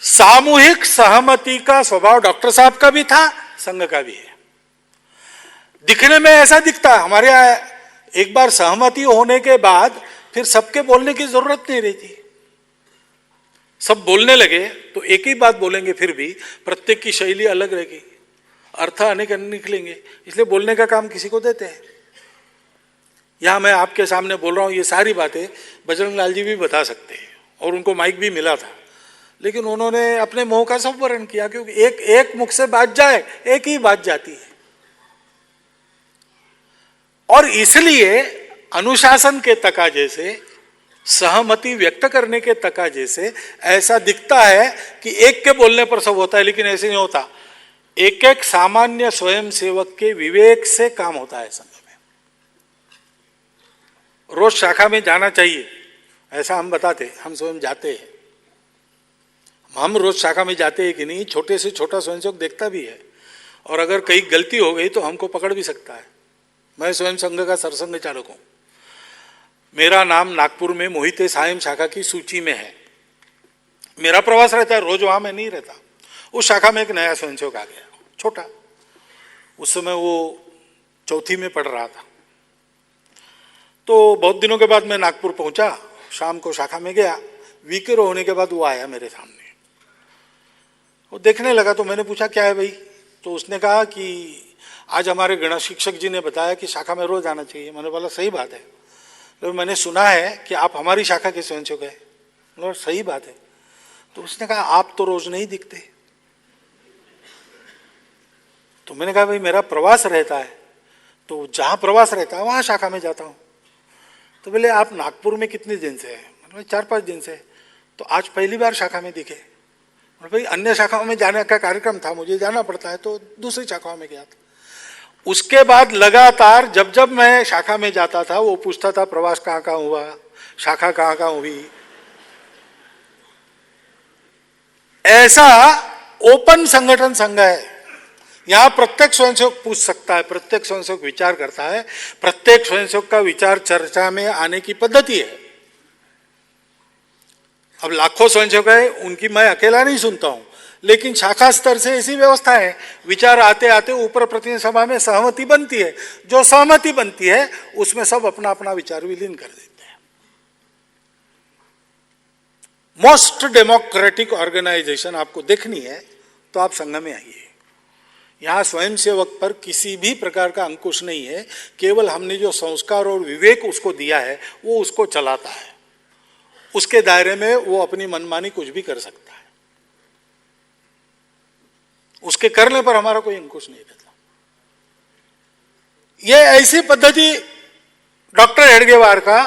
सामूहिक सहमति का स्वभाव डॉक्टर साहब का भी था, संघ का भी है। दिखने में ऐसा दिखता है, हमारे यहाँ एक बार सहमति होने के बाद फिर सबके बोलने की जरूरत नहीं रहती। सब बोलने लगे तो एक ही बात बोलेंगे, फिर भी प्रत्येक की शैली अलग रहेगी, अर्थ अनेक निकलेंगे, इसलिए बोलने का काम किसी को देते हैं। यहां मैं आपके सामने बोल रहा हूं, ये सारी बातें बजरंग लाल जी भी बता सकते हैं और उनको माइक भी मिला था, लेकिन उन्होंने अपने मुंह का संवरण किया, क्योंकि एक मुख से बात जाए एक ही बात जाती है। और इसलिए अनुशासन के तकाजे से, सहमति व्यक्त करने के तकाजे से ऐसा दिखता है कि एक के बोलने पर सब होता है, लेकिन ऐसे नहीं होता। एक एक सामान्य स्वयंसेवक के विवेक से काम होता है संघ में। रोज शाखा में जाना चाहिए ऐसा हम बताते, हम स्वयं जाते हैं। हम रोज शाखा में जाते हैं कि नहीं, छोटे से छोटा स्वयंसेवक देखता भी है, और अगर कहीं गलती हो गई तो हमको पकड़ भी सकता है। मैं स्वयं संघ का सरसंघ चालक हूं। मेरा नाम नागपुर में मोहिते सायम शाखा की सूची में है। मेरा प्रवास रहता है, रोज वहां में नहीं रहता। उस शाखा में एक नया स्वयंसेवक आ गया, छोटा, उस समय वो चौथी में पढ़ रहा था। तो बहुत दिनों के बाद मैं नागपुर पहुंचा, शाम को शाखा में गया, वीकेर होने के बाद वो आया मेरे सामने। वो देखने लगा तो मैंने पूछा क्या है भाई, तो उसने कहा कि आज हमारे गणित शिक्षक जी ने बताया कि शाखा में रोज आना चाहिए। मैंने बोला सही बात है, तो मैंने सुना है कि आप हमारी शाखा के स्वयंसेवक हैं। बोला सही बात है। तो उसने कहा आप तो रोज नहीं दिखते। तो मैंने कहा भाई मेरा प्रवास रहता है, तो जहां प्रवास रहता है वहां शाखा में जाता हूं। तो बोले आप नागपुर में कितने दिन से हैं? मैंने 4-5 दिन से। तो आज पहली बार शाखा में दिखे। भाई अन्य शाखाओं में जाने का कार्यक्रम था, मुझे जाना पड़ता है, तो दूसरी शाखाओं में गया था। उसके बाद लगातार जब जब मैं शाखा में जाता था वो पूछता था प्रवास कहाँ कहाँ हुआ, शाखा कहाँ कहाँ हुई। ऐसा ओपन संगठन संघ है, यहां प्रत्येक स्वयंसेवक पूछ सकता है, प्रत्येक स्वयंसेवक विचार करता है, प्रत्येक स्वयंसेवक का विचार चर्चा में आने की पद्धति है। अब लाखों स्वयंसेवक है, उनकी मैं अकेला नहीं सुनता हूं, लेकिन शाखा स्तर से ऐसी व्यवस्था है, विचार आते आते ऊपर प्रतिनिधि सभा में सहमति बनती है। जो सहमति बनती है उसमें सब अपना अपना विचार विलीन कर देते हैं। मोस्ट डेमोक्रेटिक ऑर्गेनाइजेशन आपको देखनी है तो आप संघ में आइए। यहां स्वयंसेवक पर किसी भी प्रकार का अंकुश नहीं है, केवल हमने जो संस्कार और विवेक उसको दिया है वो उसको चलाता है। उसके दायरे में वो अपनी मनमानी कुछ भी कर सकता है, उसके करने पर हमारा कोई अंकुश नहीं रहता। यह ऐसी पद्धति डॉक्टर हेडगेवार का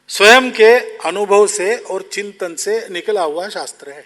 स्वयं के अनुभव से और चिंतन से निकला हुआ शास्त्र है।